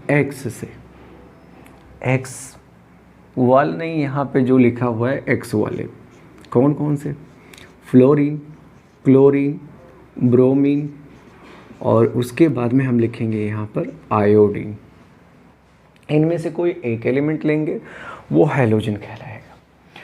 X से, x वाले नहीं, यहाँ पे जो लिखा हुआ है एक्स वाले कौन कौन से, फ्लोरीन, क्लोरीन, ब्रोमीन, और उसके बाद में हम लिखेंगे यहाँ पर आयोडीन। इनमें से कोई एक एलिमेंट लेंगे, वो हैलोजन कहलाएगा।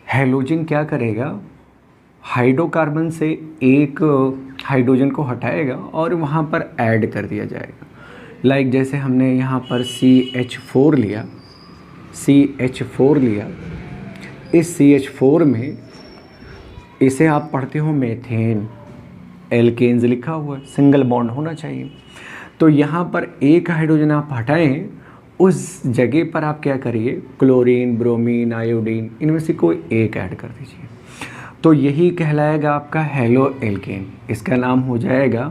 हैलोजन क्या करेगा, हाइड्रोकार्बन से एक हाइड्रोजन को हटाएगा और वहाँ पर ऐड कर दिया जाएगा। लाइक जैसे हमने यहाँ पर CH4 लिया, CH4 लिया, इस CH4 में इसे आप पढ़ते हो मेथेन, एल्केन्स लिखा हुआ है, सिंगल बॉन्ड होना चाहिए। तो यहाँ पर एक हाइड्रोजन आप हटाएं, उस जगह पर आप क्या करिए, क्लोरीन, ब्रोमीन, आयोडीन, इनमें से कोई एक ऐड कर दीजिए। तो यही कहलाएगा आपका हेलो एल्केन। इसका नाम हो जाएगा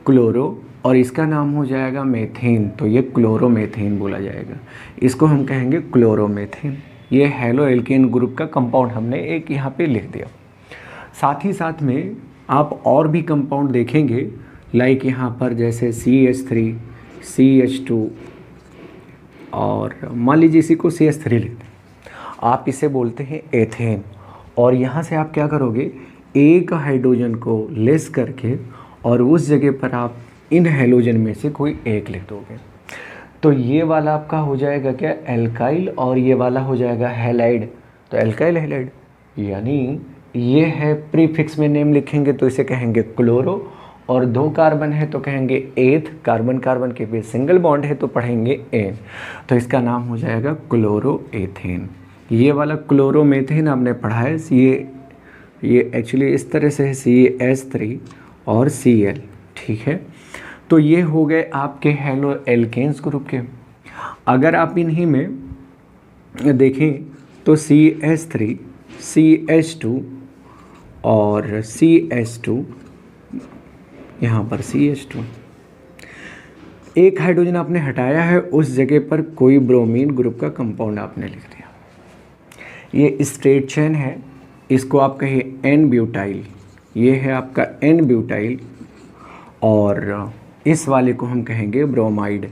क्लोरो और इसका नाम हो जाएगा मेथेन। तो ये क्लोरोमेथेन बोला जाएगा, इसको हम कहेंगे क्लोरोमेथेन। ये हेलो एल्केन ग्रुप का कंपाउंड हमने एक यहाँ पे लिख दिया। साथ ही साथ में आप और भी कंपाउंड देखेंगे, लाइक यहाँ पर जैसे CH3, CH2, और मान लीजिए इसी को CH3 लिखते हैं, आप इसे बोलते हैं एथेन। और यहाँ से आप क्या करोगे, एक हाइड्रोजन को लेस करके और उस जगह पर आप इन हैलोजन में से कोई एक लिख दोगे। तो ये वाला आपका हो जाएगा क्या, एल्काइल, और ये वाला हो जाएगा हैलाइड। तो एल्काइल हैलाइड, यानी ये है प्रीफिक्स में नेम लिखेंगे तो इसे कहेंगे क्लोरो, और 2 कार्बन है तो कहेंगे एथ, कार्बन कार्बन के बीच सिंगल बॉन्ड है तो पढ़ेंगे एन। तो इसका नाम हो जाएगा क्लोरोएथेन। ये वाला क्लोरोमेथेन आपने पढ़ा है, ये एक्चुअली इस तरह से है CH3 और Cl, ठीक है। तो ये हो गए आपके हेलो एल्केन्स ग्रुप के। अगर आप इन्हीं में देखें तो CH3, CH2 और CH2, यहाँ पर CH2, एक हाइड्रोजन आपने हटाया है, उस जगह पर कोई ब्रोमीन ग्रुप का कंपाउंड आपने लिख दिया। ये स्ट्रेट चेन है, इसको आप कहिए N ब्यूटाइल, ये है आपका N ब्यूटाइल, और इस वाले को हम कहेंगे ब्रोमाइड।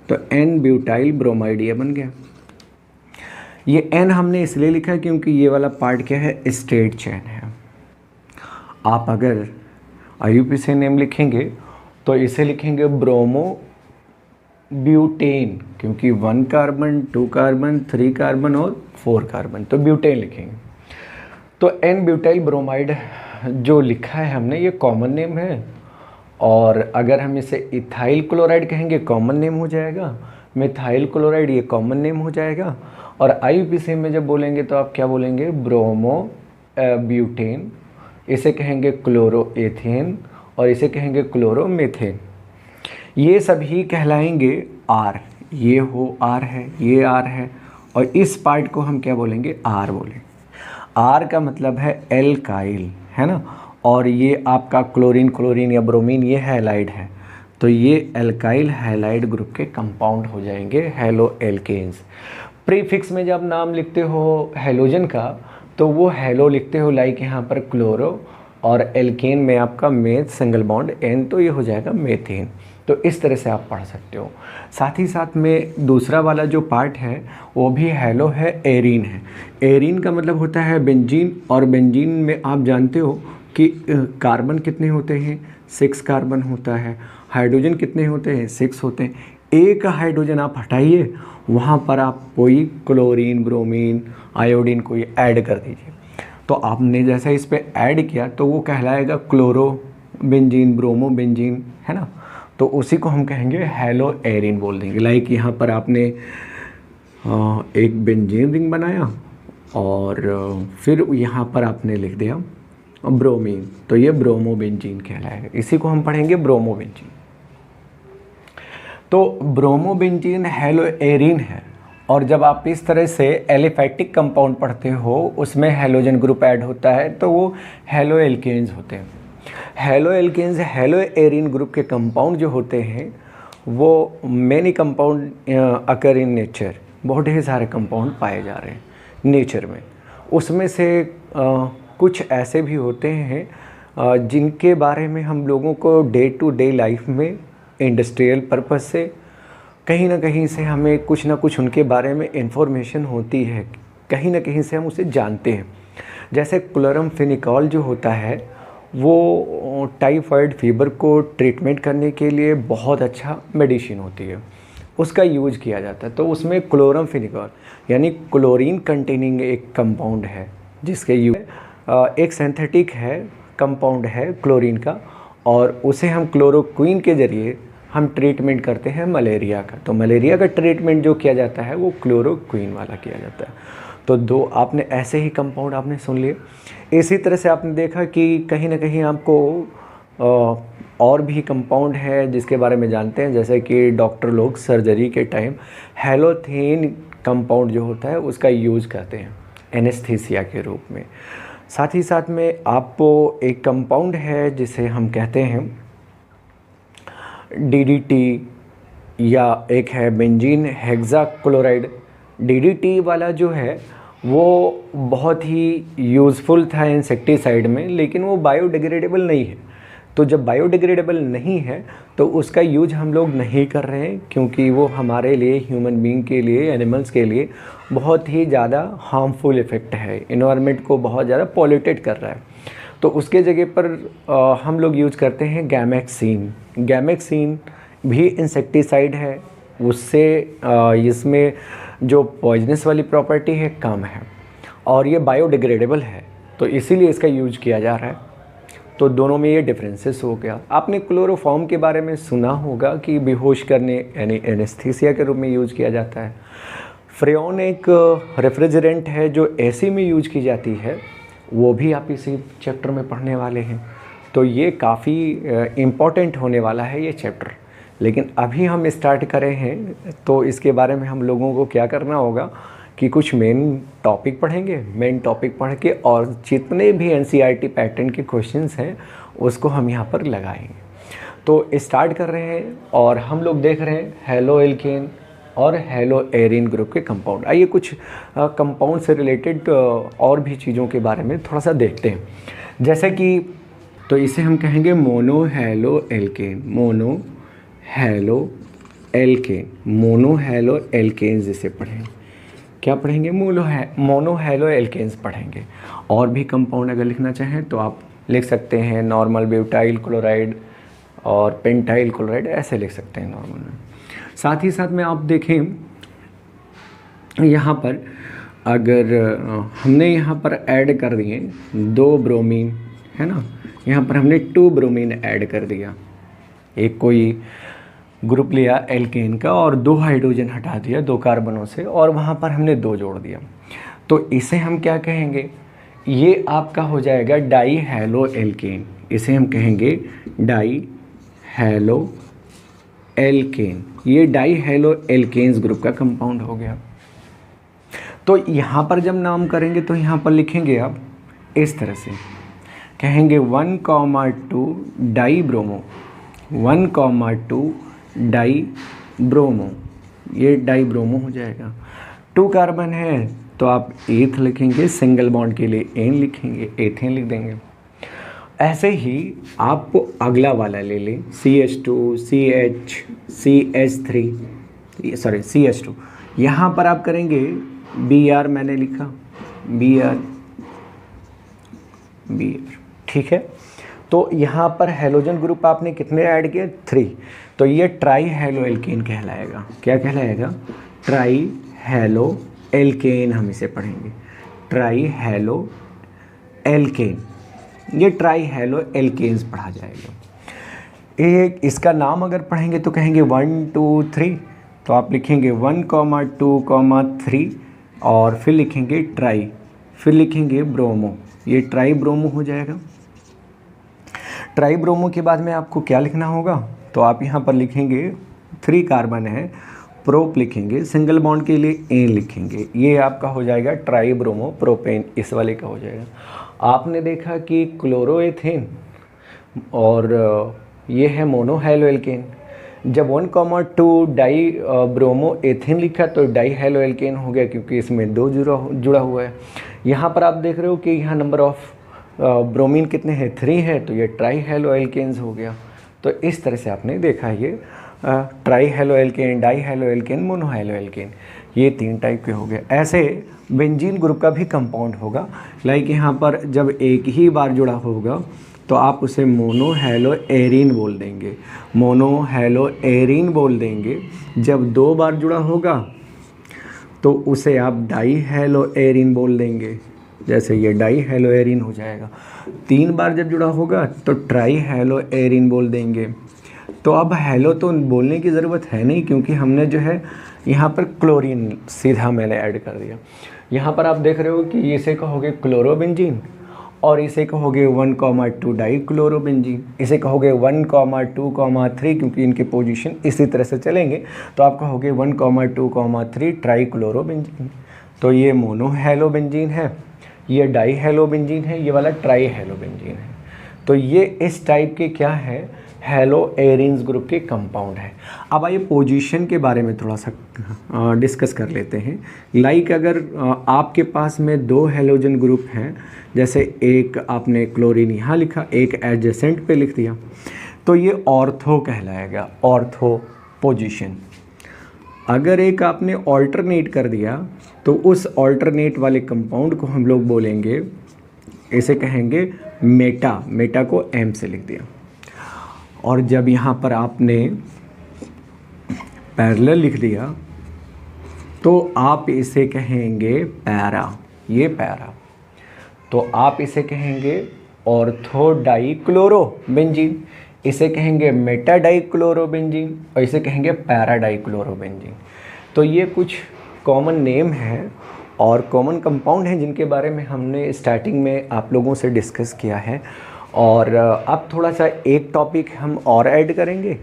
तो N ब्यूटाइल ब्रोमाइड ये बन गया। ये N हमने इसलिए लिखा क्योंकि ये वाला पार्ट क्या है, स्ट्रेट चेन है। आप अगर IUPAC नेम लिखेंगे तो इसे लिखेंगे ब्रोमो ब्यूटेन, क्योंकि 1 कार्बन, 2 कार्बन, 3 कार्बन और 4 कार्बन, तो ब्यूटेन लिखेंगे। तो N ब्यूटाइल ब्रोमाइड जो लिखा है हमने, ये कॉमन नेम है। और अगर हम इसे इथाइल क्लोराइड कहेंगे, कॉमन नेम हो जाएगा। मिथाइल क्लोराइड, ये कॉमन नेम हो जाएगा। और IUPAC में जब बोलेंगे तो आप क्या बोलेंगे, ब्रोमो ब्यूटेन, इसे कहेंगे क्लोरोएथेन, और इसे कहेंगे क्लोरोमेथेन। ये सभी कहलाएंगे R। ये हो R है, ये R है, और इस पार्ट को हम क्या बोलेंगे, R बोलेंगे। R का मतलब है एल्काइल, है ना। और ये आपका क्लोरीन, क्लोरीन या ब्रोमीन, ये हैलाइड है। तो ये एल्काइल हैलाइड ग्रुप के कंपाउंड हो जाएंगे हेलो एल्केन्स। प्रीफिक्स में जब नाम लिखते हो हैलोजन का तो वो हेलो लिखते हो, लाइक यहाँ पर क्लोरो, और एल्केन में आपका मेथ, सिंगल बॉन्ड N, तो ये हो जाएगा मेथेन। तो इस तरह से आप पढ़ सकते हो। साथ ही साथ में दूसरा वाला जो पार्ट है वो भी हेलो है, एरीन है। एरीन का मतलब होता है बेंजीन, और बेंजीन में आप जानते हो कि कार्बन कितने होते हैं, 6 कार्बन होता है। हाइड्रोजन कितने होते हैं, 6 होते हैं। एक हाइड्रोजन आप हटाइए, वहाँ पर आप कोई क्लोरीन, ब्रोमीन, आयोडीन कोई ऐड कर दीजिए। तो आपने जैसा इस पे ऐड किया तो वो कहलाएगा क्लोरो बेंजीन, ब्रोमो बेंजीन, है ना। तो उसी को हम कहेंगे हेलो एरीन बोल देंगे। लाइक यहाँ पर आपने एक बेंजीन रिंग बनाया और फिर यहाँ पर आपने लिख दिया ब्रोमीन, तो ये ब्रोमो बेंजीन कहलाएगा। इसी को हम पढ़ेंगे ब्रोमो बेंजीन। तो ब्रोमो बेंजीन हेलो एरीन है। और जब आप इस तरह से एलिफैटिक कंपाउंड पढ़ते हो, उसमें हैलोजन ग्रुप ऐड होता है तो वो हेलो एल्केन्स होते हैं। Haloalkanes, haloarene group के कंपाउंड जो होते हैं वो many compound occur in nature, बहुत ढेर सारे कंपाउंड पाए जा रहे हैं नेचर में। उसमें से कुछ ऐसे भी होते हैं जिनके बारे में हम लोगों को डे टू डे लाइफ में इंडस्ट्रियल पर्पस से, कहीं ना कहीं से हमें कुछ ना कुछ उनके बारे में इन्फॉर्मेशन होती है, कहीं ना कहीं से हम उसे जानते हैं। जैसे क्लोरामफेनिकोल जो होता है वो टाइफाइड फीवर को ट्रीटमेंट करने के लिए बहुत अच्छा मेडिसिन होती है, उसका यूज किया जाता है। तो उसमें क्लोरामफेनिकोल यानी क्लोरीन कंटेनिंग एक कंपाउंड है, जिसके एक सिंथेटिक है कंपाउंड है क्लोरीन का, और उसे हम क्लोरोक्विन के ज़रिए हम ट्रीटमेंट करते हैं मलेरिया का। तो मलेरिया का ट्रीटमेंट जो किया जाता है वो क्लोरोक्विन वाला किया जाता है। तो दो आपने ऐसे ही कंपाउंड आपने सुन लिए। इसी तरह से आपने देखा कि कहीं ना कहीं आपको और भी कंपाउंड है जिसके बारे में जानते हैं, जैसे कि डॉक्टर लोग सर्जरी के टाइम हेलोथेन कंपाउंड जो होता है उसका यूज करते हैं एनेस्थीसिया के रूप में। साथ ही साथ में आपको एक कंपाउंड है जिसे हम कहते हैं डीडीटी, या एक है बेंजीन हेक्साक्लोराइड। डीडीटी वाला जो है वो बहुत ही यूज़फुल था इंसेक्टिसाइड में, लेकिन वो बायोडिग्रेडेबल नहीं है। तो जब बायोडिग्रेडेबल नहीं है तो उसका यूज हम लोग नहीं कर रहे हैं, क्योंकि वो हमारे लिए, ह्यूमन बीइंग के लिए, एनिमल्स के लिए बहुत ही ज़्यादा हार्मफुल इफ़ेक्ट है, इन्वायरमेंट को बहुत ज़्यादा पॉल्यूटेड कर रहा है। तो उसके जगह पर हम लोग यूज करते हैं गैमेक्सिन। गैमेक्सिन भी इंसेक्टिसाइड है, उससे इसमें जो पॉइजनस वाली प्रॉपर्टी है कम है, और ये बायोडिग्रेडेबल है, तो इसीलिए इसका यूज किया जा रहा है। तो दोनों में ये डिफरेंसेस हो गया। आपने क्लोरोफॉर्म के बारे में सुना होगा कि बेहोश करने यानी एनेस्थीसिया के रूप में यूज किया जाता है। फ्रेऑन एक रेफ्रिजरेंट है जो एसी में यूज की जाती है, वो भी आप इसी चैप्टर में पढ़ने वाले हैं। तो ये काफ़ी इम्पॉर्टेंट होने वाला है ये चैप्टर। लेकिन अभी हम स्टार्ट करें हैं तो इसके बारे में हम लोगों को क्या करना होगा कि कुछ मेन टॉपिक पढ़ेंगे, मेन टॉपिक पढ़ के और जितने भी एनसीईआरटी पैटर्न के क्वेश्चंस हैं उसको हम यहाँ पर लगाएंगे। तो स्टार्ट कर रहे हैं और हम लोग देख रहे हैं हेलो एल्केन और हेलो एरिन ग्रुप के कंपाउंड। आइए कुछ कंपाउंड से रिलेटेड और भी चीज़ों के बारे में थोड़ा सा देखते हैं। जैसे कि तो इसे हम कहेंगे mono halo alkane, mono halo alkane, mono halo alkane जिसे पढ़ेंगे, क्या पढ़ेंगे? मोनो हेलो एल्केन्स पढ़ेंगे। और भी कंपाउंड अगर लिखना चाहें तो आप लिख सकते हैं नॉर्मल ब्यूटाइल क्लोराइड और पेंटाइल क्लोराइड, ऐसे लिख सकते हैं नॉर्मल में। साथ ही साथ में आप देखें यहाँ पर अगर हमने यहाँ पर ऐड कर दिए 2 ब्रोमीन, है ना, यहाँ पर हमने 2 ब्रोमीन ऐड कर दिया, एक कोई ग्रुप लिया एल्केन का और 2 हाइड्रोजन हटा दिया 2 कार्बनों से, और वहाँ पर हमने 2 जोड़ दिया, तो इसे हम क्या कहेंगे? ये आपका हो जाएगा डाई हेलो एल्केन। इसे हम कहेंगे डाई हेलो एल्केन। ये डाई हेलो एल्केन्स ग्रुप का कंपाउंड हो गया। तो यहाँ पर जब नाम करेंगे तो यहाँ पर लिखेंगे आप इस तरह से, कहेंगे 1,2 डाई ब्रोमो, 1,2 डाई ब्रोमो, ये डाई ब्रोमो हो जाएगा। 2 कार्बन है तो आप एथ लिखेंगे, सिंगल बॉन्ड के लिए एन लिखेंगे, एथेन लिख देंगे। ऐसे ही आप अगला वाला ले लें CH2 CH CH3 sorry CH2, यहाँ पर आप करेंगे Br, मैंने लिखा Br, ठीक है। तो यहाँ पर हेलोजन ग्रुप आपने कितने ऐड किए? 3। तो ये ट्राई हेलो एल्केन कहलाएगा। क्या कहलाएगा? ट्राई हेलो एल्केन, हम इसे पढ़ेंगे ट्राई हेलो एल्केन। ये ट्राई हेलो एल्केन्स पढ़ा जाएगा। एक इसका नाम अगर पढ़ेंगे तो कहेंगे 1 2 3, तो आप लिखेंगे 1,2,3 और फिर लिखेंगे ट्राई, फिर लिखेंगे ब्रोमो, ये ट्राई ब्रोमो हो जाएगा। ट्राई ब्रोमो के बाद में आपको क्या लिखना होगा? तो आप यहाँ पर लिखेंगे 3 कार्बन है, प्रोप लिखेंगे, सिंगल बॉन्ड के लिए एन लिखेंगे, ये आपका हो जाएगा ट्राई ब्रोमो प्रोपेन, इस वाले का हो जाएगा। आपने देखा कि क्लोरोएथेन और ये है मोनो हेलो एल्केन। जब 1,2 डाई ब्रोमो एथेन लिखा तो डाई हेलो एल्केन हो गया, क्योंकि इसमें 2 जुड़ा हुआ है। यहाँ पर आप देख रहे हो कि यहाँ नंबर ऑफ ब्रोमीन कितने हैं? 3 है, तो ये ट्राई हेलो एल्केन्स हो गया। तो इस तरह से आपने देखा ये try halo alkane, die halo alkane, mono halo alkane, ये 3 टाइप के हो गए। ऐसे बेंजीन ग्रुप का भी कंपाउंड होगा। लाइक यहाँ पर जब एक ही बार जुड़ा होगा तो आप उसे मोनो हेलो एरीन बोल देंगे, मोनो हेलो एरीन बोल देंगे। जब 2 बार जुड़ा होगा तो उसे आप डाई हेलो एरीन बोल देंगे, जैसे ये डाई हेलो एरीन हो जाएगा। 3 बार जब जुड़ा होगा तो ट्राई हेलो एरीन बोल देंगे। तो अब हेलो तो बोलने की ज़रूरत है नहीं, क्योंकि हमने जो है यहाँ पर क्लोरीन सीधा मैंने ऐड कर दिया। यहाँ पर आप देख रहे हो कि इसे कहोगे क्लोरोबेंजीन और इसे कहोगे 1,2 डाई क्लोरोबेंजीन, इसे कहोगे 1,2,3, क्योंकि इनके पोजीशन इसी तरह से चलेंगे तो आप कहोगे 1,2,3 ट्राई क्लोरोबेंजीन। तो ये मोनो हेलोबेंजीन है, ये डाई हेलोबेंजीन है, ये वाला ट्राई हेलोबेंजीन है। तो ये इस टाइप के क्या है, हेलो एरीन्स ग्रुप के कंपाउंड है। अब आइए पोजीशन के बारे में थोड़ा सा डिस्कस कर लेते हैं। लाइक अगर आपके पास में 2 हेलोजन ग्रुप हैं, जैसे एक आपने क्लोरीन यहाँ लिखा, एक एडजेसेंट पे लिख दिया, तो ये ऑर्थो कहलाएगा, ऑर्थो पोजीशन। अगर एक आपने ऑल्टरनेट कर दिया तो उस ऑल्टरनेट वाले कंपाउंड को हम लोग बोलेंगे, इसे कहेंगे मेटा, मेटा को एम से लिख दिया। और जब यहाँ पर आपने पैरेलल लिख दिया तो आप इसे कहेंगे पैरा, ये पैरा। तो आप इसे कहेंगे ऑर्थो डाई क्लोरोबेंजीन, इसे कहेंगे मेटा डाई क्लोरोबेंजीन और इसे कहेंगे पैरा डाई क्लोरोबेंजीन। तो ये कुछ कॉमन नेम है और कॉमन कंपाउंड हैं जिनके बारे में हमने स्टार्टिंग में आप लोगों से डिस्कस किया है। और अब थोड़ा सा एक टॉपिक हम और ऐड करेंगे